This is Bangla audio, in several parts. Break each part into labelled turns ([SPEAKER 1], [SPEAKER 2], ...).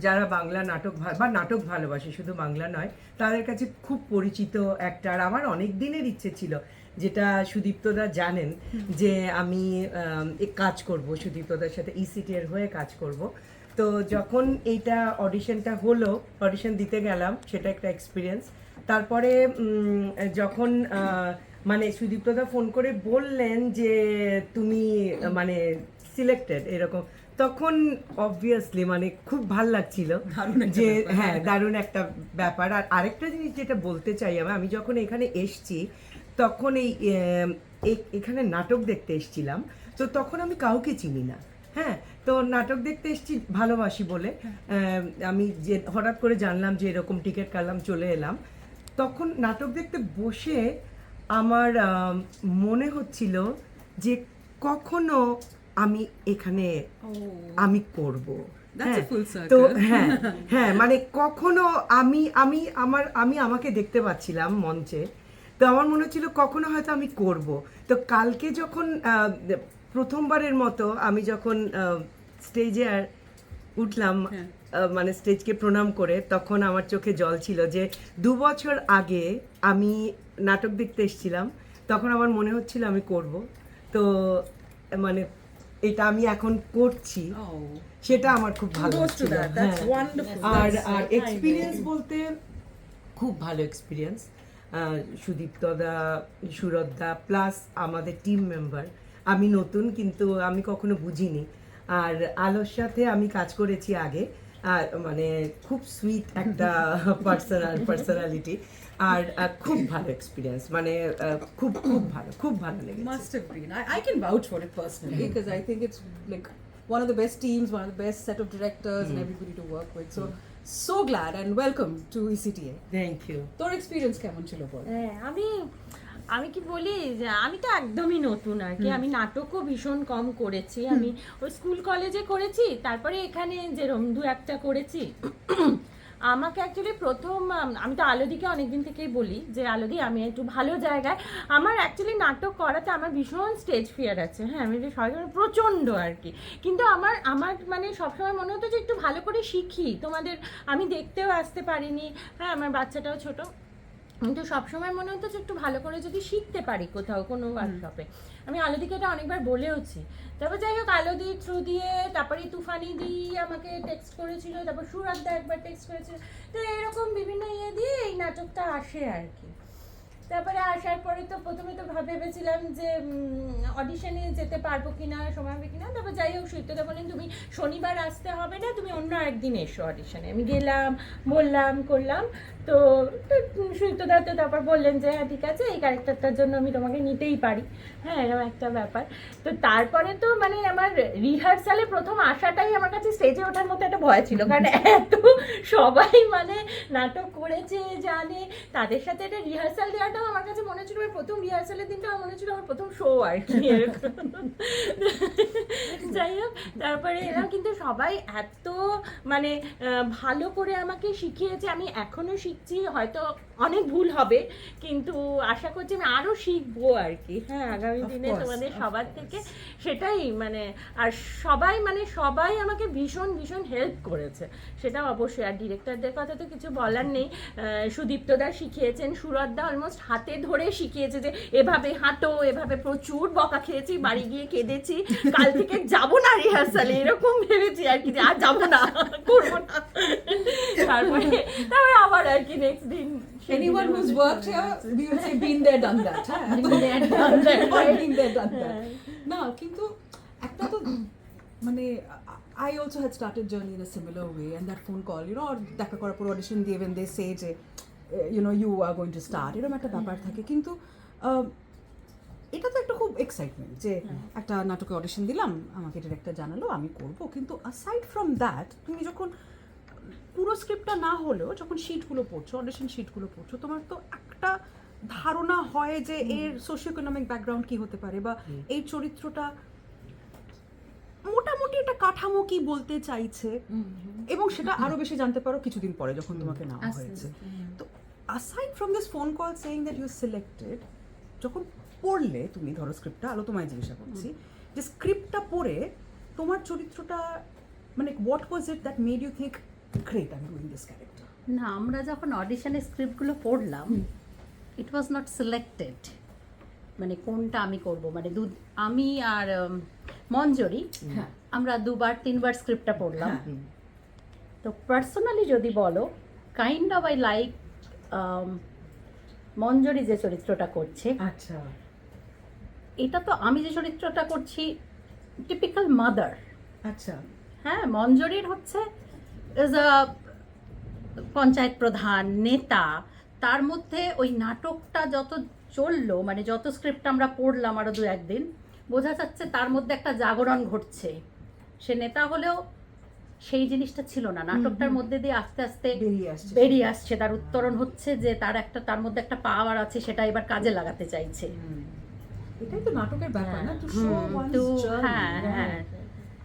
[SPEAKER 1] যারা বাংলা নাটক বা নাটক ভালোবাসে, শুধু বাংলা নয়, তাদের কাছে খুব পরিচিত একটা। আর আমার অনেক দিনের ইচ্ছে ছিল, যেটা সুদীপ্তদা জানেন, যে আমি কাজ করব সুদীপ্তদার সাথে, ইসিটি এর হয়ে কাজ করব। তো যখন এইটা অডিশনটা হলো, অডিশন দিতে গেলাম, সেটা একটা এক্সপিরিয়েন্স। তারপরে যখন মানে সুদীপ্তদা ফোন করে বললেন যে তুমি মানে সিলেক্টেড এরকম, তখন অবভিয়াসলি মানে খুব ভাল লাগছিল যে হ্যাঁ, দারুণ একটা ব্যাপার। আর আরেকটা জিনিস যেটা বলতে চাই, আমি যখন এখানে এসছি, তখন এখানে নাটক দেখতে এসছিলাম, তো তখন আমি কাউকে চিনি না। হ্যাঁ, তো নাটক দেখতে এসছি ভালোবাসি বলে, আমি যে হঠাৎ করে জানলাম যে এরকম টিকিট কাটলাম, চলে এলাম। তখন নাটক দেখতে বসে আমার মনে হচ্ছিল যে কখনো আমি এখানে আমি করব। তো হ্যাঁ হ্যাঁ, মানে কখনো আমি আমাকে দেখতে পাচ্ছিলাম মঞ্চে। তো আমার মনে হচ্ছিল কখনো হয়তো আমি করব। তো কালকে যখন প্রথমবারের মতো আমি যখন স্টেজে উঠলাম, মানে স্টেজকে প্রণাম করে, তখন আমার চোখে জল ছিল যে 2 বছর আগে আমি নাটক দেখতে এসেছিলাম, তখন আমার মনে হচ্ছিল আমি করব। তো মানে এটা আমি এখন করছি, সেটা আমার খুব ভালো লাগছিল। আর আর এক্সপিরিয়েন্স বলতে খুব ভালো এক্সপিরিয়েন্স। সুদীপ্তদা, সুরতদা প্লাস আমাদের টিম মেম্বার। আমি নতুন, কিন্তু আমি কখনো বুঝিনি। আর আলোর সাথে আমি কাজ করেছি আগে, মানে খুব সুইট একটা পার্সোনালিটি। আর খুব ভালো এক্সপিরিয়েন্স, মানে খুব খুব ভালো, খুব ভালো লেগেছে।
[SPEAKER 2] Must have been. I can vouch for it personally because I think it's like one of the best teams, one of the best set of directors and everybody to work with. So glad and welcome to ECTA.
[SPEAKER 1] Thank you.
[SPEAKER 2] তোর এক্সপিরিয়েন্স কেমন ছিল বল?
[SPEAKER 3] হ্যাঁ, আমি কি বলি যে আমি তো একদমই নতুন আর কি। আমি নাটকও ভীষণ কম করেছি। আমি ওই স্কুল কলেজে করেছি, তারপরে এখানে যেরকম 2-1টা করেছি। আমাকে অ্যাকচুয়ালি প্রথম, আমি তো আলোদিকে অনেকদিন থেকেই বলি যে আলোদি আমি একটু ভালো জায়গায়, আমার অ্যাকচুয়ালি নাটক করাতে আমার ভীষণ স্টেজ ফিয়ার আছে। হ্যাঁ, আমি যে সবাই প্রচণ্ড আর কি। কিন্তু আমার মানে সবসময় মনে হতো যে একটু ভালো করে শিখি, তোমাদের আমি দেখতেও আসতে পারিনি। হ্যাঁ, আমার বাচ্চাটাও ছোটো, কিন্তু সবসময় মনে হতো যে একটু ভালো করে যদি শিখতে পারি কোথাও কোনো ওয়ার্কশপে। আমি আলোদিকে এটা অনেকবার বলেওছি। তারপর যাই হোক, আলোদির থ্রু দিয়ে, তারপরে তুফানি দি আমাকে টেক্সট করেছিল, তারপর সুরাতদা একবার টেক্সট করেছিল। তো এরকম বিভিন্ন দিয়ে এই নাটকটা আসে আর কি। তারপরে আসার পরে তো প্রথমে তো ভেবেছিলাম যে অডিশনে যেতে পারবো কিনা, সময় হবে কিনা। তারপর যাই হোক, সুদীপ্তদা বললেন তুমি শনিবার আসতে হবে না, তুমি অন্য একদিন এসো অডিশনে। আমি গেলাম, বললাম, করলাম। তো সুদীপ্তদা তো তারপর বললেন যে হ্যাঁ ঠিক আছে, এই ক্যারেক্টারটার জন্য আমি তোমাকে নিতেই পারি। হ্যাঁ, এরকম একটা ব্যাপার। তো তারপরে তো মানে আমার রিহার্সালে প্রথম আসাটাই আমার কাছে স্টেজে ওঠার মতো একটা ভয় ছিল, কারণ এত সবাই মানে নাটক করেছে জানে, তাদের সাথে একটা রিহার্সাল দেওয়াটাও আমার কাছে মনে হচ্ছিল প্রথম রিহার্সালের দিনটা আমার মনে হচ্ছিল আমার প্রথম শো আর কি এরকম। যাই হোক, তারপরে এরা কিন্তু সবাই এত মানে ভালো করে আমাকে শিখিয়েছে। আমি এখনো শিখছি, হয়তো অনেক ভুল হবে, কিন্তু আশা করছি আমি আরো শিখবো আর কি। হ্যাঁ, আগামী দিনে তোমাদের সবার থেকে সেটাই মানে। আর সবাই আমাকে ভীষণ ভীষণ হেল্প করেছে, সেটা অবশ্যই। আর ডিরেক্টরদের কথা তো কিছু বলার নেই। সুদীপ্তদা শিখিয়েছেন, সুরতদা অলমোস্ট হাতে ধরে শিখিয়েছে যে এভাবে হাঁটো, এভাবে। প্রচুর বকা খেয়েছি, বাড়ি গিয়ে কেঁদেছি, কাল থেকে যাবো না রিহার্সালে, এরকম ভেবেছি আর কি, যে আর যাবো না, করবো না। তারপরে আবার আর কি নেক্সট দিন।
[SPEAKER 2] Anyone who's worked here, we will say been there, done that. Been there, done that. না, কিন্তু একটা তো মানে I also had started journey in a similar way, and that phone call, or দেখা করার পর audition দিয়ে when they say যে you are going to start, এরকম একটা ব্যাপার থাকে। কিন্তু এটা তো একটা খুব এক্সাইটমেন্ট যে একটা নাটকে অডিশন দিলাম, আমাকে ডিরেক্টর জানালো, আমি করব। কিন্তু aside from that, তুমি যখন পুরো স্ক্রিপ্টটা না হলেও যখন শিটগুলো পড়ছো, অডিশন শিটগুলো পড়ছো, তোমার তো একটা ধারণা হয় যে এর সোশিও ইকোনমিক ব্যাকগ্রাউন্ড কি হতে পারে, বা এই চরিত্রটা মোটামুটি একটা কাঠামো কি বলতে চাইছে, এবং সেটা আরো বেশি জানতে পারো কিছুদিন পরে যখন তোমাকে নেওয়া হয়েছে। তো aside from this phone call saying that you selected, যখন পড়লে তুমি, ধরো স্ক্রিপ্টটা, আলো তোমায় জিজ্ঞাসা করছি যে স্ক্রিপ্টটা পড়ে তোমার চরিত্রটা মানে what was it that made you think great, I'm doing this character?
[SPEAKER 4] না, আমরা যখন অডিশনের স্ক্রিপ্টগুলো পড়লাম, ইট ওয়াজ নট সিলেক্টেড, মানে কোনটা আমি করব, মানে আমি আর মঞ্জরি
[SPEAKER 2] হ্যাঁ।
[SPEAKER 4] আমরা 2-3 স্ক্রিপ্টটা পড়লাম।
[SPEAKER 2] হ্যাঁ।
[SPEAKER 4] তো পার্সোনালি যদি বলো, kind of I like Manjari যে চরিত্রটা করছে,
[SPEAKER 1] আচ্ছা,
[SPEAKER 4] এটা তো আমি যে চরিত্রটা করছি টিপিক্যাল মাদার।
[SPEAKER 1] আচ্ছা,
[SPEAKER 4] হ্যাঁ, মঞ্জরির হচ্ছে ইজ আ পঞ্চায়েত প্রধান, নেতা। তার মধ্যে ওই নাটকটা যত চললো, মানে যত স্ক্রিপ্ট আমরা পড়লাম আরও 2-1 দিন, বোঝা যাচ্ছে তার মধ্যে একটা জাগরণ ঘটছে। সে নেতা হলেও সেই জিনিসটা ছিল না, নাটকটার মধ্যে দিয়ে আস্তে আস্তে বেরিয়ে আসছে, তার উত্তরণ হচ্ছে যে তার মধ্যে একটা পাওয়ার আছে, সেটা এবার কাজে লাগাতে চাইছে।
[SPEAKER 2] এটাই তো নাটকের ব্যাপার না, to show one's
[SPEAKER 4] তো
[SPEAKER 2] journey.
[SPEAKER 4] হ্যাঁ হ্যাঁ,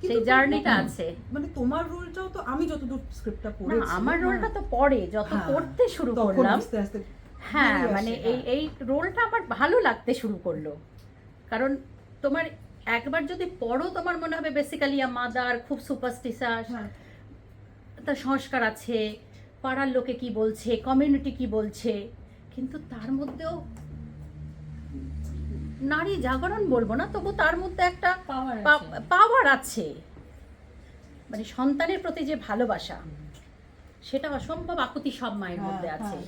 [SPEAKER 2] কিন্তু
[SPEAKER 4] সেই জার্নিটা আছে।
[SPEAKER 2] মানে তোমার রোলটাও তো আমি যতদূর স্ক্রিপ্টটা
[SPEAKER 4] না,
[SPEAKER 2] পড়েছি,
[SPEAKER 4] আমার রোলটা তো পরে যত
[SPEAKER 2] হ্যাঁ,
[SPEAKER 4] পড়তে শুরু
[SPEAKER 2] তখন
[SPEAKER 4] করলাম,
[SPEAKER 2] আস্তে আস্তে
[SPEAKER 4] হ্যাঁ,
[SPEAKER 2] বেরিয়ে
[SPEAKER 4] মানে
[SPEAKER 2] আসে,
[SPEAKER 4] এই রোলটা আমার ভালো লাগতে শুরু করলো। কারণ তোমার একবার যদি পড়ো, তোমার মনে হবে বেসিক্যালি মাদার, খুব সুপারস্টিশাস,
[SPEAKER 2] হ্যাঁ।
[SPEAKER 4] তার সংস্কার আছে, পাড়ার লোকে কি বলছে, কমিউনিটি কি বলছে, কিন্তু তার মধ্যেও নারী জাগরণ বলবো না, তবু তার মধ্যে একটা পাওয়ার আছে, মানে সন্তানের প্রতি যে ভালোবাসা, সেটা অসম্ভব আকুতি সব মায়ের মধ্যে আছে।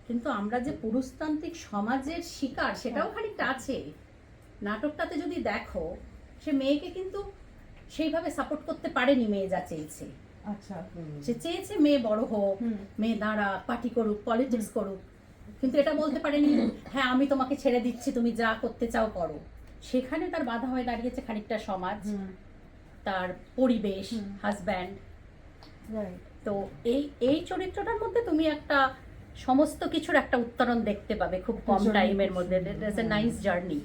[SPEAKER 4] কিন্তু আমরা যে পুরুষতান্ত্রিক সমাজের শিকার, সেটাও খানিকটা আছে। নাটকটাতে যদি দেখো, সে মেয়েকে কিন্তু সেইভাবে সাপোর্ট করতে পারেনি, মেয়ে যা চেয়েছে।
[SPEAKER 2] আচ্ছা,
[SPEAKER 4] সে চেয়েছে মেয়ে বড় হোক, মেয়ে দাঁড়াক, পার্টি করুক, পলিটিক্স করুক, কিন্তু এটা বলতে পারেনি হ্যাঁ আমি তোমাকে ছেড়ে দিচ্ছি, তুমি যা করতে চাও করো। সেখানে তার বাধা হয়ে দাঁড়িয়েছে খানিকটা সমাজ, তার পরিবেশ, হাজব্যান্ড। তো এই চরিত্রটার মধ্যে তুমি একটা সমস্ত কিছুর একটা উত্তরণ দেখতে পাবে খুব কম টাইমের মধ্যে। It's a nice journey.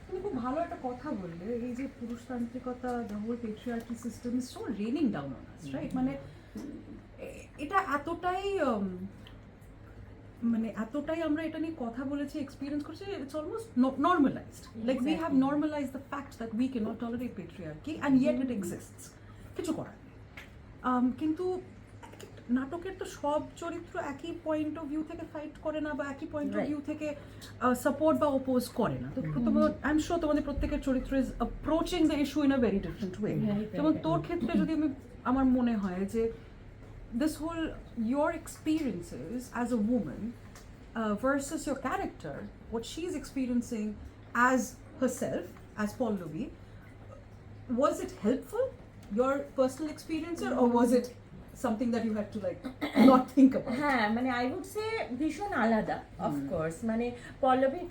[SPEAKER 2] তুমি খুব ভালো একটা কথা বললে, এই যে পুরুষতান্ত্রিকতা, the whole patriarchy system is so raining down on us, right? মানে এটা এতটাই আমরা এটা নিয়ে কথা বলেছি, এক্সপিরিয়েন্স করছি, it's almost normalised, like we have normalised the fact that we can't tolerate patriarchy and yet it exists. কিছু করার নেই। কিন্তু নাটকের তো সব চরিত্র একই পয়েন্ট অফ ভিউ থেকে ফাইট করে না, বা একই পয়েন্ট অফ ভিউ থেকে সাপোর্ট বা ওপোজ করে না। তো আই এম শিওর তোমাদের প্রত্যেকের চরিত্র is approaching the issue in a very different way. যেমন তোর ক্ষেত্রে যদি আমার মনে হয় যে this whole your experiences as a woman versus your character, what she's experiencing as herself, as Pallavi, was it helpful, your personal experience, or was it something that you had to like not think about?
[SPEAKER 3] হ্যাঁ, মানে আই উড সে ভীষণ আলাদা, অফকোর্স। মানে পল্লবীর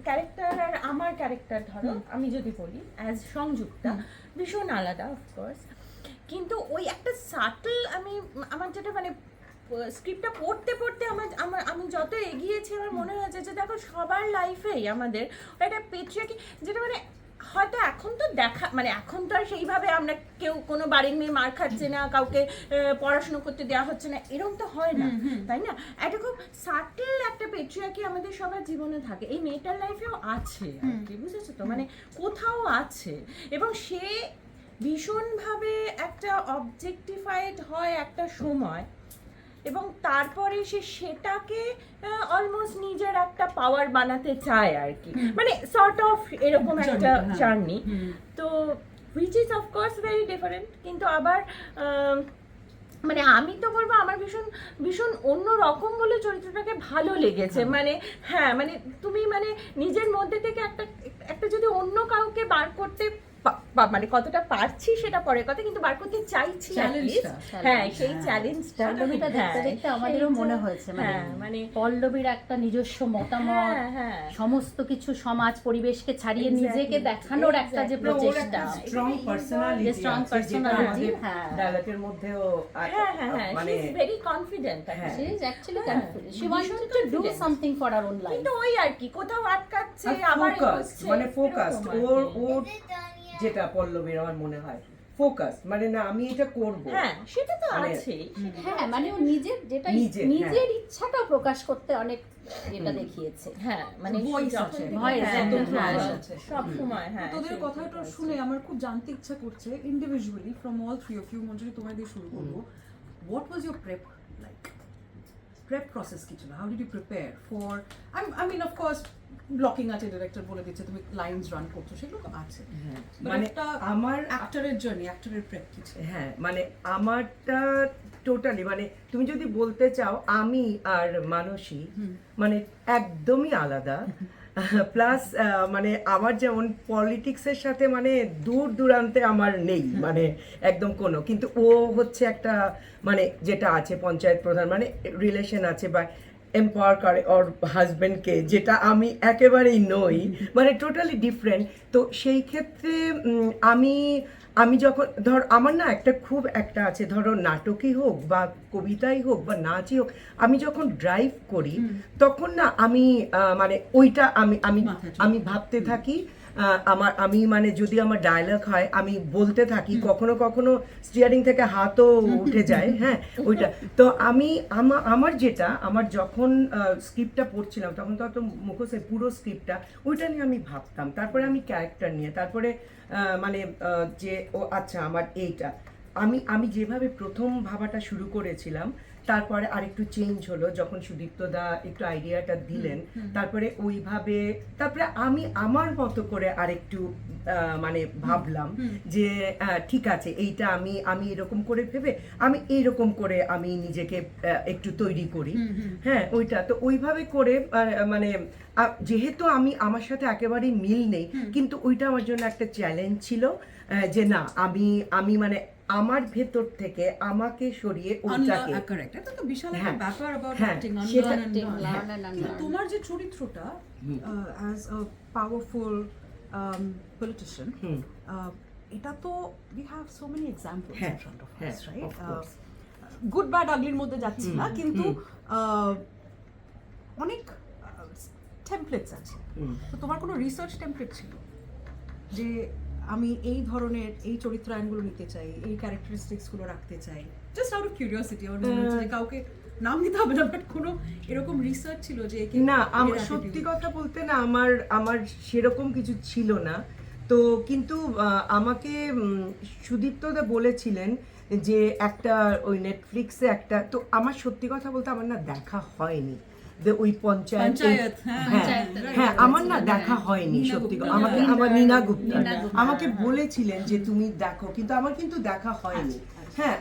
[SPEAKER 3] ক্যারেক্টার আর আমার ক্যারেক্টার, ধরো আমি যদি বলি অ্যাজ সংযুক্তা, ভীষণ আলাদা অফকোর্স। কিন্তু ওই একটা সাটল, আমার যেটা মানে স্ক্রিপ্টটা পড়তে পড়তে আমি যত এগিয়েছি, আমার মনে হয়েছে যে দেখো সবার লাইফেই আমাদের একটা পেট্রিয়ার্কি, যেটা মানে হয়তো এখন তো এখন তো আর সেইভাবে আমরা কেউ কোনো বাড়ির মেয়ে মার খাচ্ছে না, কাউকে পড়াশোনা করতে দেওয়া হচ্ছে না, এরকম তো হয় না, তাই না? একটা খুব সাটেল একটা পেট্রিয়ার্কি আমাদের সবার জীবনে থাকে, এই মেয়েটার লাইফেও আছে আর কি, বুঝেছো তো? মানে কোথাও আছে, এবং সে ভীষণভাবে একটা অবজেক্টিফাইড হয় একটা সময়, এবং তারপরে সে সেটাকে অলমোস্ট নিজের একটা পাওয়ার বানাতে চায় আর কি, মানে সর্ট অফ এরকম একটা জার্নি। তো which is of course very different, কিন্তু আবার মানে আমি তো বলবো আমার ভীষণ ভীষণ অন্য রকম বলে চরিত্রটাকে ভালো লেগেছে। মানে হ্যাঁ, মানে তুমি মানে নিজের মধ্যে থেকে একটা যদি অন্য কাউকে বার করতে মানে কতটা পারছি সেটা পরের কথা, কিন্তু বার করতে চাইছি, হ্যাঁ সেই চ্যালেঞ্জটা।
[SPEAKER 4] পল্লবীটা দেখতে দেখতে আমাদেরও মনে হয়েছে মানে পল্লবীর একটা নিজস্ব মতামত, সমস্ত কিছু সমাজ পরিবেশকে ছাড়িয়ে নিজেকে দেখানোর একটা যে প্রচেষ্টা,
[SPEAKER 1] স্ট্রং পার্সোনালিটি,
[SPEAKER 4] স্ট্রং পার্সোনালিটি,
[SPEAKER 1] ডায়ালগের মধ্যেও
[SPEAKER 3] মানে very confident,
[SPEAKER 4] she is actually confident, she wanted to do something for her own life,
[SPEAKER 3] কিন্তু ওই আর কি কোথাও আটকাচ্ছে, আবার
[SPEAKER 1] মানে ফোকাস, ওর যেটা পল্লবীর আমার মনে হয় ফোকাস, মানে না আমি এটা করব,
[SPEAKER 3] হ্যাঁ সেটা তো আছেই।
[SPEAKER 4] হ্যাঁ মানে ও নিজের যেটা নিজের ইচ্ছাটা প্রকাশ করতে অনেক এটা দেখিয়েছে।
[SPEAKER 3] হ্যাঁ মানে
[SPEAKER 2] ভয়েস আছে,
[SPEAKER 3] সব সময়। হ্যাঁ,
[SPEAKER 2] তোদের কথাটা শুনে আমার খুব জানতে ইচ্ছা করছে individually from all three of you. Manjuri তোমার দিয়ে শুরু করবো। what was your prep like? Prep process কি ছিল? How did you prepare for? I mean, of course, blocking আছে, ডিরেক্টর বলে দিচ্ছে তুমি লাইনস রান করছো, সেগুলো তো আছে।
[SPEAKER 1] মানে আমার
[SPEAKER 2] অ্যাক্টরের জার্নি, অ্যাক্টরের প্রেপ কি ছিল?
[SPEAKER 1] হ্যাঁ, মানে আমারটা টোটালি, মানে তুমি যদি বলতে চাও আমি আর মানসী মানে একদমই আলাদা। প্লাস মানে আমার যেমন পলিটিক্সের সাথে মানে দূর দূরান্তে আমার নেই, মানে একদম কোনো, কিন্তু ও হচ্ছে একটা মানে যেটা আছে পঞ্চায়েত প্রধান, মানে রিলেশন আছে বা এম্পাওয়ার করে ওর হাজব্যান্ডকে, যেটা আমি একেবারেই নই, মানে টোটালি ডিফারেন্ট। তো সেই ক্ষেত্রে আমি যখন ধর আমার না একটা খুব একটা আছে, ধরো নাটকই হোক বা কবিতাই হোক বা নাচই হোক, আমি যখন ড্রাইভ করি তখন না আমি মানে ওইটা আমি ভাবতে থাকি। আমি মানে যদি আমার ডায়লগ হয় আমি বলতে থাকি, কখনো কখনো স্টিয়ারিং থেকে হাতও উঠে যায়, হ্যাঁ ওইটা। তো আমার যেটা আমার যখন স্ক্রিপ্টটা পড়ছিলাম তখন তো অত মুখস্থ পুরো স্ক্রিপ্টটা ওইটা নিয়ে আমি ভাবতাম, তারপরে আমি ক্যারেক্টার নিয়ে, তারপরে মানে যে ও আচ্ছা আমার এইটা আমি যেভাবে প্রথম ভাবাটা শুরু করেছিলাম, তারপরে আরেকটু চেঞ্জ হলো যখন সুদীপ্ত দা একটু আইডিয়াটা দিলেন, তারপরে ওইভাবে তারপরে আমি আমার মতো করে আরেকটু মানে ভাবলাম যে ঠিক আছে এইটা আমি এরকম করে ভেবে আমি এইরকম করে আমি নিজেকে একটু তৈরি করি, হ্যাঁ ওইটা। তো ওইভাবে করে মানে যেহেতু আমার সাথে একেবারেই মিল নেই, কিন্তু ওইটা আমার জন্য একটা চ্যালেঞ্জ ছিল যে না আমি মানে আমার ভেতর থেকে আমাকে সরিয়ে ওইটাকে
[SPEAKER 2] কারেক্ট, এটা তো বিশাল একটা ব্যাপার অ্যাবাউট
[SPEAKER 1] হ্যাঁ,
[SPEAKER 2] অ্যাক্টিং,
[SPEAKER 1] সেটা
[SPEAKER 2] তোমার যে চরিত্রটা অ্যাজ আ পাওয়ারফুল পলিটিশিয়ান, এটা তো we have so many examples in front of us, right? Good bad আগলির মধ্যে যাচ্ছি না, কিন্তু অনেক টেমপ্লেটস আছে। তো তোমার কোনো রিসার্চ টেমপ্লেট ছিল যে আমি এই ধরনের এই চরিত্রায়নগুলো নিতে চাই, এই ক্যারেক্টারিস্টিক্সগুলো রাখতে চাই? জাস্ট আউট অফ কিউরিওসিটি, আমার মনে হচ্ছে যে কাউকে নাম দিতে হবে না, বাট কোনো এরকম রিসার্চ ছিল যে
[SPEAKER 1] না, আমার সত্যি কথা বলতে না আমার সেরকম কিছু ছিল না। তো কিন্তু আমাকে সুদীপ্তদা বলেছিলেন যে একটা ওই নেটফ্লিক্সে একটা, তো আমার সত্যি কথা বলতে আমার না দেখা হয়নি ওই পঞ্চায়েত, হ্যাঁ আমার না দেখা হয়নি সত্যি। আমাকে আমার নীনা গুপ্তা আমাকে বলেছিলেন যে তুমি দেখো, কিন্তু আমার কিন্তু দেখা হয়নি। হ্যাঁ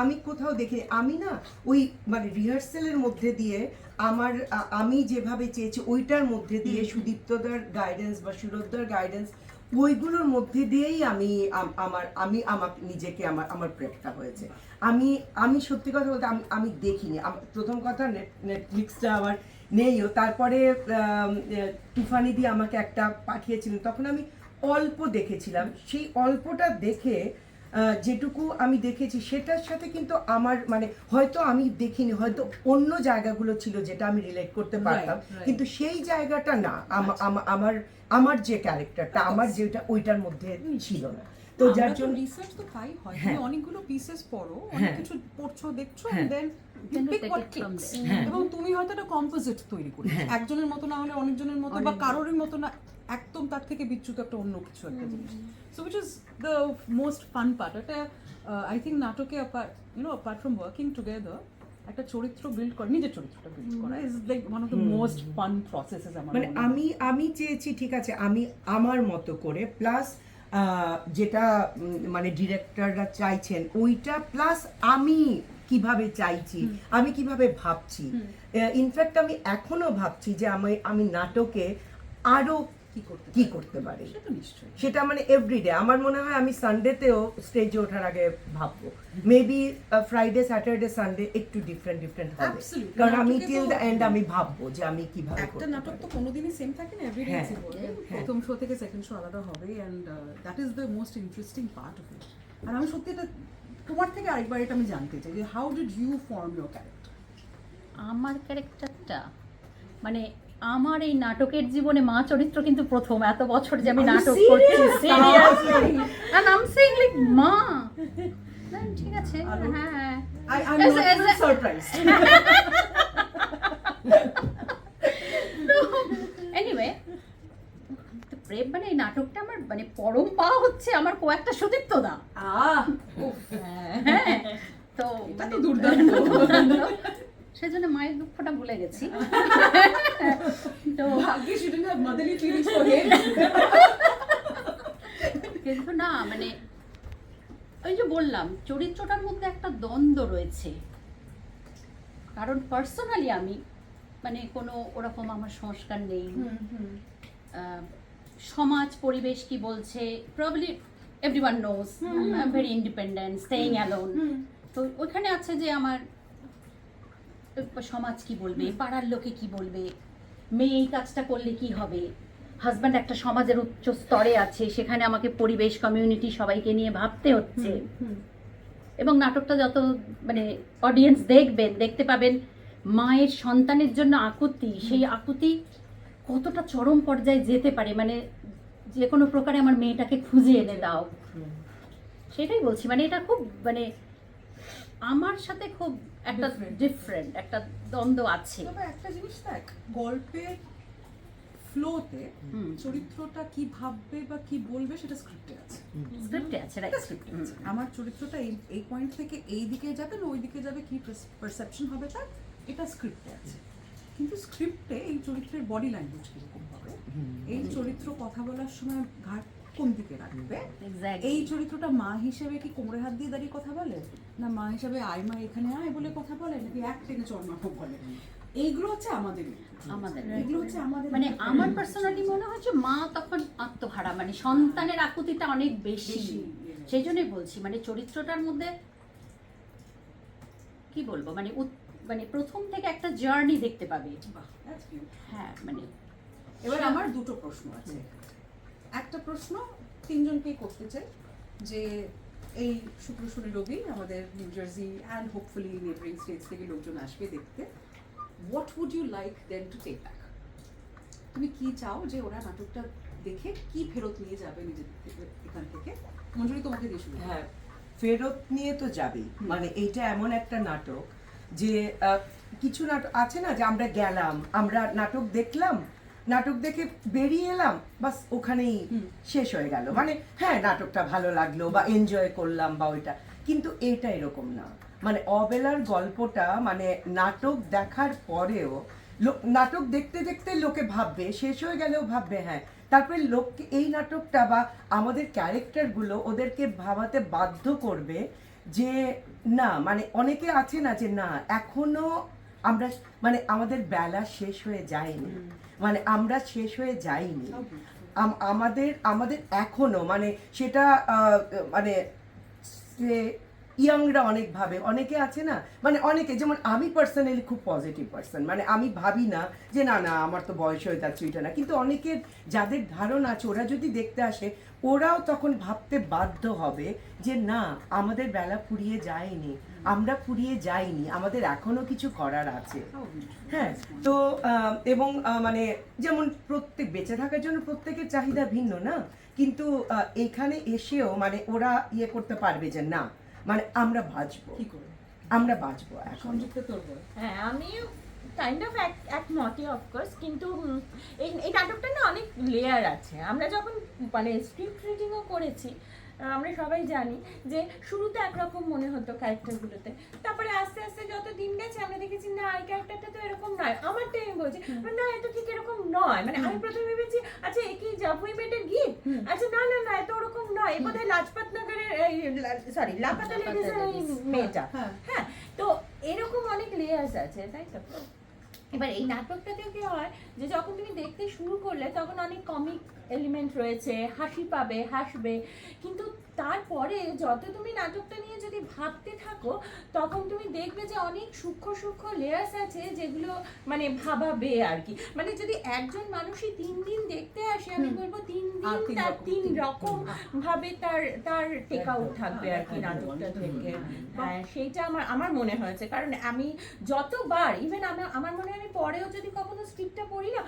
[SPEAKER 1] আমি কোথাও দেখি, আমি না ওই মানে রিহার্সেলের মধ্যে দিয়ে আমি যেভাবে চেয়েছি ওইটার মধ্যে দিয়ে সুদীপ্তদার গাইডেন্স বা সুরতদার গাইডেন্স, ওইগুলোর মধ্যে দিয়েই আমার নিজেকে আমার প্রেপটা হয়েছে। আমি সত্যি কথা বলতে আমি দেখিনি। প্রথম কথা নেটফ্লিক্সটা আমার নেইও, তারপরে তুফানি দিয়ে আমাকে একটা পাঠিয়েছিলেন, তখন আমি অল্প দেখেছিলাম। সেই অল্পটা দেখে যেটুকু আমি দেখেছি সেটার সাথে কিন্তু আমার মানে হয়তো আমি দেখিনি, হয়তো অন্য জায়গাগুলো ছিল যেটা আমি রিলেট করতে পারতাম, কিন্তু সেই জায়গাটা না আমার যে ক্যারেক্টারটা আমার যেটা ওইটার মধ্যে ছিল না। তো যার জন্য
[SPEAKER 2] রিসার্চ তো তাই হয়, তুমি অনেকগুলো পিসেস পড়ো, অনেক কিছু পড়ছো দেখছো, দেন এবং তুমি হয়তো একটা কম্পোজিট তৈরি করছো, একজনের মতো না হলে অনেকজনের মতো, বা কারোরই মতো না, একদম তার থেকে বিচ্যুত একটা অন্য কিছু একটা জিনিস। So which is the most fun part. এটা আই থিঙ্ক নাটকে অ্যাপার্ট ফ্রম ওয়ার্কিং টুগেদার, একটা চরিত্র বিল্ড করা, নিজের চরিত্রটা বিল্ড করা is like one of the most fun processes আমার।
[SPEAKER 1] মানে আমি চেয়েছি ঠিক আছে আমি আমার মতো করে, প্লাস যেটা মানে ডিরেক্টররা চাইছেন ওইটা, প্লাস আমি কিভাবে চাইছি, আমি কিভাবে ভাবছি। ইনফ্যাক্ট আমি এখনো ভাবছি যে আমি নাটকে আরো কি করতে পারি, সেটা মানে এভরিডে। আমার মনে হয় আমি সানডেতেও স্টেজে ওঠার আগে ভাববো, মেবি ফ্রাইডে স্যাটারডে সানডে একটু ডিফারেন্ট হবে, কারণ আমি টিল দ্য এন্ড আমি ভাববো যে আমি কিভাবে।
[SPEAKER 2] একটা নাটক তো কোনোদিনই সেম থাকে না, এভরিডে প্রথম শো থেকে সেকেন্ড শো আলাদা হবে, and that is the most interesting part of it. আর আমি সত্যি এটা তোমার থেকে আরেকবার এটা আমি জানতে চাই যে how did you form your character? আমার
[SPEAKER 4] ক্যারেক্টারটা মানে আমার এই নাটকের জীবনে মা চরিত্র কিন্তু প্রথম, এত বছর যে আমি নাটক করছি seriously, and I'm saying like মা, ঠিক আছে, হ্যাঁ
[SPEAKER 2] I'm not surprised.
[SPEAKER 4] Anyway, প্রেম মানে এই নাটকটা আমার মানে পরম পাওয়া হচ্ছে আমার একটা সুদীপ্ত দা। তো
[SPEAKER 2] এটা
[SPEAKER 4] মানে
[SPEAKER 2] তো দুর্দান্ত।
[SPEAKER 4] সেজন্য মায়ের দুঃখটা ভুলে গেছি। তো
[SPEAKER 2] ভাগ্যে she didn't have motherly feelings for him.
[SPEAKER 4] কিন্তু না মানে ওই যে বললাম চরিত্রটার মধ্যে একটা দ্বন্দ্ব রয়েছে, কারণ পার্সোনালি আমি মানে কোনো ওরকম আমার সংস্কার নেই, সমাজ পরিবেশ কি বলছে, probably everyone knows I am very independent, staying alone. তো ওইখানে আছে যে আমার সমাজ কি বলবে, পাড়ার লোকে কি বলবে, মেয়ে এই কাজটা করলে কি হবে, হাজব্যান্ড একটা সমাজের উচ্চ স্তরে আছে, সেখানে আমাকে পরিবেশ কমিউনিটি সবাইকে নিয়ে ভাবতে হচ্ছে। এবং নাটকটা যত মানে অডিয়েন্স দেখবেন, দেখতে পাবেন মায়ের সন্তানের জন্য আকুতি, সেই আকুতি কতটা চরম পর্যায়ে যেতে পারে, মানে যে কোনো প্রকারে আমার মেয়েটাকে খুঁজে এনে দাও। সেটাই বলছি, মানে এটা খুব মানে আমার সাথে খুব একটা ডিফারেন্ট একটা দ্বন্দ্ব আছে।
[SPEAKER 2] তবে একটা জিনিস দেখ, গল্পের ফ্লোতে চরিত্রটা কি ভাববে বা কি বলবে সেটা স্ক্রিপ্টে আছে।
[SPEAKER 4] স্ক্রিপ্টে আছে, রাইট, স্ক্রিপ্টে আছে।
[SPEAKER 2] আমার চরিত্রটা এই পয়েন্ট থেকে এই দিকে যাবে না ওই দিকে যাবে, কি পারসেপশন হবে তার, এটা স্ক্রিপ্টে আছে। কিন্তু স্ক্রিপ্টে এই চরিত্রের বডি ল্যাঙ্গুয়েজ কিরকম হবে, এই চরিত্র কথা বলার সময় ঘাট কোন দিকে রাখবে, এই চরিত্রটা মা হিসেবে কি কোমরে হাত দিয়ে দাঁড়িয়ে কথা বলে, না মা হিসেবে আয় মা এখানে আয় বলে কথা বলে, নাকি এক টেনে চর্মাকে বলে, এইগুলো হচ্ছে আমাদের এগুলো হচ্ছে আমাদের
[SPEAKER 4] মানে আমার পার্সোনালি মনে হচ্ছে মা তখন আত্মহারা, মানে সন্তানের আকুতিটা অনেক বেশি। সেই জন্যই বলছি মানে চরিত্রটার মধ্যে কি বলবো মানে মানে প্রথম থেকে একটা জার্নি দেখতে পাবে।
[SPEAKER 2] বাহ, that's cute.
[SPEAKER 4] হ্যাঁ মানে
[SPEAKER 2] এবার আমার দুটো প্রশ্ন আছে। একটা প্রশ্ন তিনজনকেই করতে চাই, যে এই শুক্র শনি রবি আমাদের New Jersey and hopefully neighbouring states থেকে লোকজন আসবে দেখতে, what would you like them to take back? তুমি কি চাও যে ওরা নাটকটা দেখে কি ফেরত নিয়ে যাবে নিজের এখান থেকে? মঞ্জুরি, তোমাকে দিয়ে শুরু।
[SPEAKER 1] হ্যাঁ, ফেরত নিয়ে তো যাবেই। মানে এইটা এমন একটা নাটক যে কিছু নাটক আছে না যে আমরা গেলাম, আমরা নাটক দেখলাম, নাটক দেখে বেরিয়ে এলাম, বাস ওখানেই শেষ হয়ে গেল। মানে হ্যাঁ নাটকটা ভালো লাগলো বা এনজয় করলাম বা ওইটা, কিন্তু এটা এরকম না। মানে অবেলার গল্পটা মানে নাটক দেখার পরেও নাটক দেখতে দেখতে লোকে ভাববে, শেষ হয়ে গেলেও ভাববে হ্যাঁ, তারপরে লোককে এই নাটকটা বা আমাদের ক্যারেক্টারগুলো ওদেরকে ভাবাতে বাধ্য করবে যে না, মানে অনেকে আছে না যে না এখনো আমরা মানে আমাদের বেলা শেষ হয়ে যায়নি, মানে আমরা শেষ হয়ে যাইনি, আমাদের এখনো মানে সেটা মানে ইয়াংরা অনেক ভাবে, অনেকে আছে না মানে অনেকে, যেমন আমি পার্সোনালি খুব পজিটিভ পার্সন, মানে আমি ভাবি না যে না না আমার তো বয়স হয়ে যাচ্ছে ওইটা না, কিন্তু অনেকের যাদের ধারণা আছে ওরা যদি দেখতে আসে ওরাও তখন ভাবতে বাধ্য হবে যে না আমাদের বেলা ফুরিয়ে যায়নি, আমরা ফুরিয়ে যাইনি, আমাদের এখনো কিছু করার আছে। হ্যাঁ, তো এবং মানে যেমন প্রত্যেক বেঁচে থাকার জন্য প্রত্যেকের চাহিদা ভিন্ন না, কিন্তু এখানে এসেও মানে ওরা ইয়ে করতে পারবে যে না মানে আমরা বাঁচবো,
[SPEAKER 2] কি করে
[SPEAKER 1] আমরা বাঁচবো।
[SPEAKER 2] সংযুক্ত তোর বল।
[SPEAKER 3] হ্যাঁ, আমিও কাইন্ড অফ একমতই অফকোর্স, কিন্তু এই নাটকটা না অনেক লেয়ার আছে। আমরা যখন মানে স্ক্রিপ্ট রিডিংও করেছি আমরা সবাই জানি যে শুরুতে একরকম মনে হতো ক্যারেক্টারগুলোতে, তারপরে আস্তে আস্তে যত দিন গেছে আমরা দেখেছি না এই ক্যারেক্টারটা তো এরকম নয়, আমার টাইম বলছে না এটা ঠিক এরকম নয়। মানে আমি প্রথমে ভেবেছি আচ্ছা এ কি জাফুই বেটের গীত, আচ্ছা না না না এত ওরকম নয়, এ বোধহয় লাজপত নগরের সরি লাপাতা লেডিসের মেয়েটা। হ্যাঁ, তো এরকম অনেক লেয়ার্স আছে, তাই তো? এবার এই নাটকটাতে কি হয় যে যখন তুমি দেখতে শুরু করলে তখন অনেক কমিক এলিমেন্ট রয়েছে, হাসি পাবে, হাসবে, কিন্তু তারপরে যত তুমি নাটকটা নিয়ে যদি ভাবতে থাকো তখন তুমি দেখবে যে অনেক সূক্ষ্ম সূক্ষ্ম লেয়ার্স আছে যেগুলো মানে ভাবাবে আর কি। মানে যদি একজন মানুষই 3 দিন দেখতে আসে আমি বলবো 3 দিন তার 3 রকম ভাবে তার টেক আউট থাকবে আর কি নাটকটা থেকে। হ্যাঁ, সেইটা আমার মনে হয়েছে, কারণ আমি যতবার ইভেন আমার মনে হয় আমি পরেও যদি কখনো স্ক্রিপ্টটা পড়ি না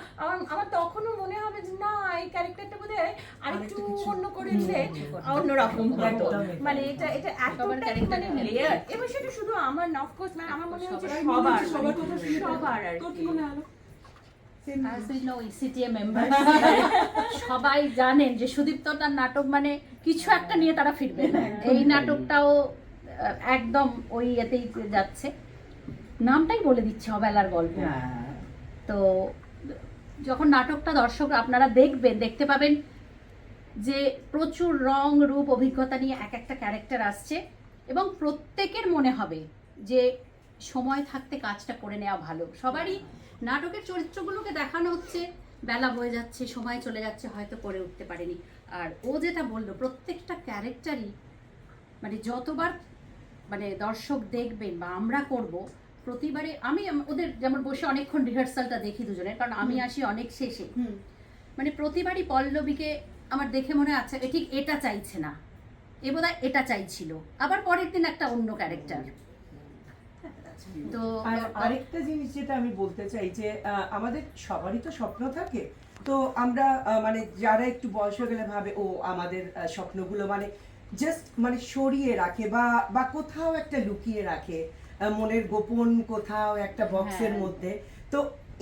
[SPEAKER 3] আমার তখনও মনে হবে যে না এই ক্যারেক্টারটা বোধহয় আরেকটু অন্য করে দিলে অন্যরকম হতো। মানে এটা এতটা মানে লেয়ার, এবং সেটা শুধু আমার না, অফকোর্স মানে আমার মনে হচ্ছে সবার আর কি।
[SPEAKER 4] As we know, CTA members সবাই জানেন যে সুদীপ্তটার নাটক মানে কিছু একটা নিয়ে তারা ফিরবে। এই নাটকটাও একদম ওই এতেই যাচ্ছে। নামটাই বলে দিচ্ছে অবেলার গল্প।
[SPEAKER 1] হ্যাঁ
[SPEAKER 4] তো যখন নাটকটা দর্শক আপনারা দেখবেন, দেখতে পাবেন যে প্রচুর রং রূপ অভিজ্ঞতা নিয়ে এক একটা ক্যারেক্টার আসছে, এবং প্রত্যেকের মনে হবে যে সময় থাকতে কাজটা করে নেওয়া ভালো। সবারই নাটকের চরিত্রগুলোকে দেখানো হচ্ছে, বেলা হয়ে যাচ্ছে, সময় চলে যাচ্ছে, হয়তো করে উঠতে পারেনি। আর ও যেটা বললো, প্রত্যেকটা ক্যারেক্টারই মানে যতবার মানে দর্শক দেখবেন বা আমরা করব, প্রতিবারে আমি ওদের যেমন বসে অনেকক্ষণ রিহার্সালটা দেখি দুজনের, কারণ আমি আসি অনেক শেষে। মানে প্রতিবারই পল্লবীকে আমার দেখে মনে আছে এ ঠিক এটা চাইছে না, এ বোধহয় এটা চাইছিল, আবার পরের দিন একটা অন্য ক্যারেক্টার। তো
[SPEAKER 1] আর আরেকটা জিনিস যেটা আমি বলতে চাই যে আমাদের সবারই তো স্বপ্ন থাকে, তো আমরা মানে যারা একটু বয়স হয়ে গেলে ভাবে ও আমাদের স্বপ্নগুলো মানে জাস্ট মানে সরিয়ে রাখে বা কোথাও একটা লুকিয়ে রাখে, মনের গোপন কোথাও একটা বক্সের
[SPEAKER 4] হ্যাঁ।
[SPEAKER 1] মধ্যে। তো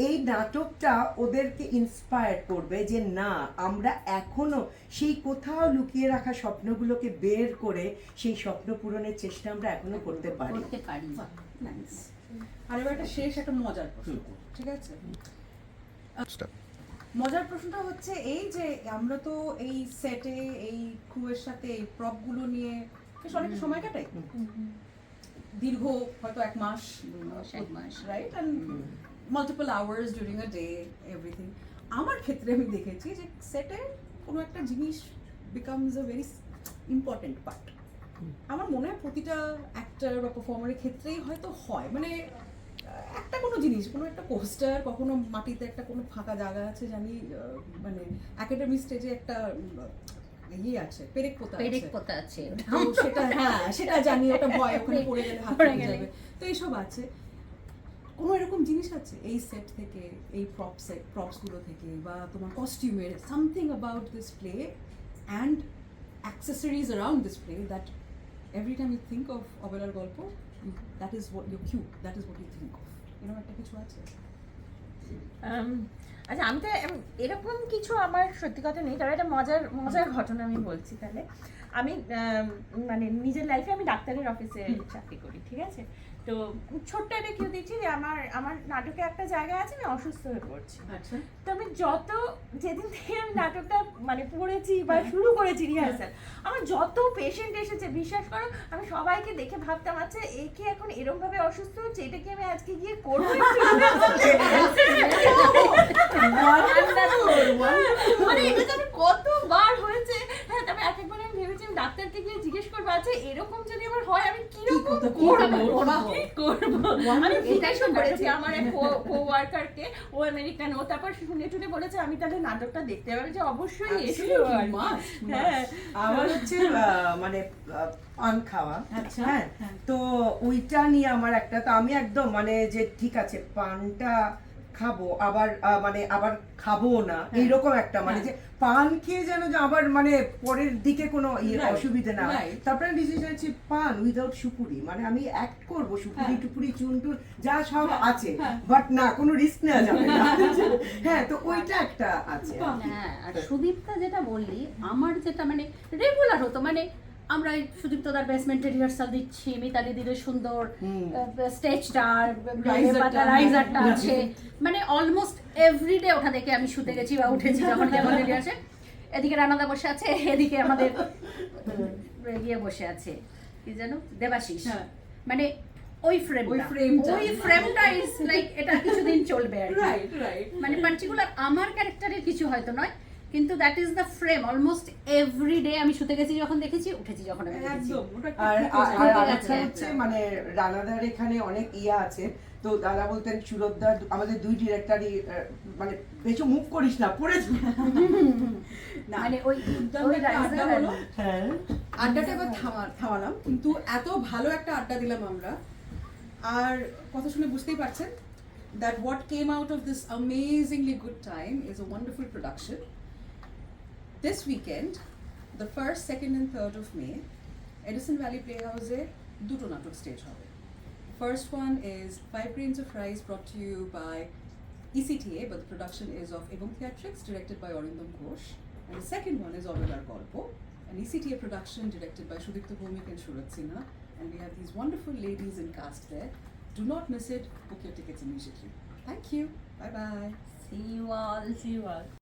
[SPEAKER 1] এই নাটকটা ওদেরকে ইন্সপায়ার করবে যে না, আমরা এখনো সেই কোথাও লুকিয়ে রাখা স্বপ্নগুলোকে বের করে সেই স্বপ্ন পূরণের চেষ্টা আমরা এখনো করতে পারি।
[SPEAKER 4] করতে পারি।
[SPEAKER 2] নাইস। আর এবার একটা শেষ একটা মজার প্রশ্ন করব, ঠিক আছে? মজার প্রশ্নটা হচ্ছে এই যে আমরা তো এই সেটে এই ক্রুয়ের সাথে এই প্রপগুলো নিয়ে বেশ অনেক সময় কাটাই, দীর্ঘ হয়তো 1 মাস,
[SPEAKER 4] 1 মাস।
[SPEAKER 2] Right, and multiple hours during a day, everything. আমার ক্ষেত্রে আমি দেখেছি যে সেটে কোনো একটা জিনিস becomes a very important part. আমার মনে হয় প্রতিটা অ্যাক্টর বা পারফর্মারের ক্ষেত্রেই হয়তো হয়, মানে একটা কোনো জিনিস, কোনো একটা পোস্টার, কখনো মাটিতে একটা কোনো ফাঁকা জায়গা আছে, জানি মানে একাডেমি স্টেজে একটা ইয়ে আছে, পেরেক পোতা
[SPEAKER 4] পেরেক
[SPEAKER 2] আছে,
[SPEAKER 4] পোতা আছে।
[SPEAKER 2] তো সেটা হ্যাঁ সেটা জানি, ওটা ভয় ওখানে পড়ে গেলে হাত
[SPEAKER 4] পড়ে
[SPEAKER 2] পড়ে
[SPEAKER 4] গেলে।
[SPEAKER 2] যাবে, তো এইসব আছে। কোনো এরকম জিনিস আছে এই সেট থেকে, এই প্রপসগুলো থেকে, বা তোমার কস্টিউমের something about this play and accessories around this play that every time you think of Abelar Galpo, that is what your cue, that is what you think of, এরকম একটা কিছু আছে?
[SPEAKER 3] আচ্ছা, আমি তো এরকম কিছু আমার সত্যি কথা নেই, তবে একটা মজার ঘটনা আমি বলছি তাহলে। আমি মানে নিজের লাইফে আমি ডাক্তারের অফিসে চাকরি করি, ঠিক আছে? তো ছোট্ট একটা কেউ দেখছি যে আমার নাটকে একটা জায়গা আছে, আমি অসুস্থ হয়ে পড়ছি।
[SPEAKER 2] আচ্ছা,
[SPEAKER 3] তো আমি যেদিন থেকে আমি নাটকটা মানে পড়েছি বা শুরু করেছি রিহার্সাল, আমার যত পেশেন্ট এসেছে বিশ্বাস করো, আমি সবাইকে দেখে ভাবতাম আচ্ছা এ কি এখন এরকম ভাবে অসুস্থ হচ্ছে, এটা কি আমি আজকে গিয়ে করবো? মানে এটা যে আমি কতবার হয়েছে। হ্যাঁ, তবে এক একবার আমি ভেবেছি আমি ডাক্তারকে গিয়ে জিজ্ঞেস করবো আচ্ছা এরকম যদি আমার হয় আমি কিরকম করবো। আমি জিজ্ঞাসা করেছি আমার এক কোয়ার্কারকে, ও আমেরিকান, ও তারপর শুনে টুনে বলেছে আমি তাহলে নাটকটা দেখতে পারি, যে অবশ্যই এসো। হ্যাঁ,
[SPEAKER 1] আমার হচ্ছে মানে পান খাওয়া,
[SPEAKER 2] আচ্ছা,
[SPEAKER 1] হ্যাঁ,
[SPEAKER 2] হ্যাঁ।
[SPEAKER 1] তো ওইটা নিয়ে আমার একটা, তো আমি একদম মানে যে ঠিক আছে পানটা খাবো আবার মানে আবার খাবো না, এইরকম একটা মানে যে পান খেয়ে যেন যে আবার মানে পরের দিকে কোনো
[SPEAKER 2] Right,
[SPEAKER 1] অসুবিধা না হয়।
[SPEAKER 2] right.
[SPEAKER 1] তারপরে ডিসিশন হচ্ছে পান উইদাউট সুপুরি, মানে আমি অ্যাক্ট করবো সুপুরি টুপুরি চুনটুন যা সব আছে, বাট না কোনো রিস্ক নেওয়া যাবে না। হ্যাঁ, তো ওইটা একটা আছে।
[SPEAKER 4] হ্যাঁ, আর সুদীপ্তা যেটা বললি, আমার যেটা মানে রেগুলার হতো, মানে আমরা সুদীপ্তদার বেসমেন্টে রিহার্সাল দিচ্ছি, মিতালি দিদির সুন্দর স্টেজটা, রাইজারটা আছে, মানে অলমোস্ট এভরিডে ওঠা দেখে আমি শুতে গেছি বা উঠেছি যখন যেমন রেডি আছে। এদিকে রানাদা বসে আছে, এদিকে আমাদের ইয়ে বসে আছে, কি যেন দেবাশিস, মানে ওই ফ্রেমটা ইজ লাইক এটা কিছুদিন চলবে আর কি।
[SPEAKER 2] Right, right.
[SPEAKER 4] মানে পার্টিকুলার আমার ক্যারেক্টারের কিছু হয়তো নয়, কিন্তু that is the frame. Almost every day আমি শুতে গেছি যখন দেখেছি, উঠেছি যখন আমি দেখেছি।
[SPEAKER 2] একদম, ওটা
[SPEAKER 1] আর
[SPEAKER 2] ঠিক আছে।
[SPEAKER 1] আরেকটা হচ্ছে মানে রানাদার এখানে অনেক আছে, তো দাদা বলতেন সুরতদার আমাদের দুই ডিরেক্টরই মানে বেশি মুভ করিস না, পড়ে
[SPEAKER 4] মানে ওই
[SPEAKER 2] আড্ডা হলো,
[SPEAKER 1] হ্যাঁ
[SPEAKER 2] আড্ডাটা এবার থামালাম, কিন্তু এত ভালো একটা আড্ডা দিলাম আমরা, আর কথা শুনে বুঝতেই পারছেন that what came out of this amazingly good time is a wonderful production. This weekend, the 1st, 2nd and 3rd of May, Edison Valley Playhouse e duto natok stage hobe. First one is 5 Grains of Rice, brought to you by ECTA, but the production is of Ebom Theatrics, directed by Arindam Ghosh. And the second one is Obelar Golpo, an ECTA production directed by Sudipta Bhomik and Shurat Sinha, and we have these wonderful ladies in cast there. Do not miss it. Book your tickets immediately. Thank you. Bye bye.
[SPEAKER 4] See you all.